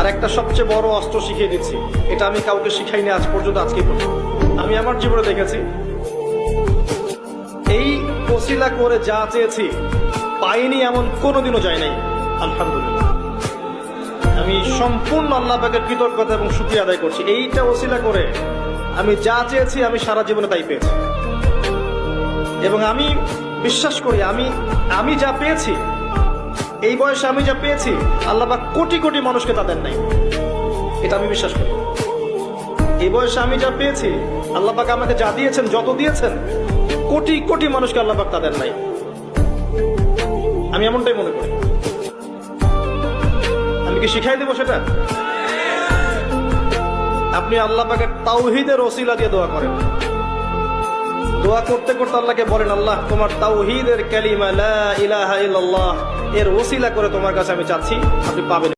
আর একটা সবচেয়ে বড় অস্ত্র শিখিয়ে দিচ্ছি, এটা আমি কাউকে শিখাইনি আজ পর্যন্ত, আজকেই প্রথম। আমি আমার জীবনে দেখেছি এই ওসিলা করে যা চেয়েছি পাইনি এমন কোনোদিনও যায় নাই। আলহামদুলিল্লাহ, আমি সম্পূর্ণ আল্লাহ পাকের কৃতজ্ঞতা এবং শুকরিয়া আদায় করছি। এইটা ওসিলা করে আমি যা চেয়েছি আমি সারা জীবনে তাই পেয়েছি। এবং আমি বিশ্বাস করি আমি যা পেয়েছি, এই বয়সে আমি যা পেয়েছি, আল্লাহ পাক কোটি কোটি মানুষকে তা দেন নাই। এটা আমি বিশ্বাস করি। এই বয়সে আমি যা পেয়েছি, আল্লাহ পাক আমাকে যা দিয়েছেন, যত দিয়েছেন, কোটি কোটি মানুষকে আল্লাহ পাক তা দেন নাই। আমি এমনটাই মনে করি। আমি কি শিখাই দেবো সেটা? আপনি আল্লাহ পাকের তাওহীদের ওসিলা দিয়ে দোয়া করেন। দোয়া করতে করতে আল্লাহকে বলেন, আল্লাহ তোমার তাওহীদের কালিমা লা ইলাহা ইল্লাল্লাহ এর ওসিলা করে তোমার কাছে আমি চাচ্ছি, আপনি পাবেন।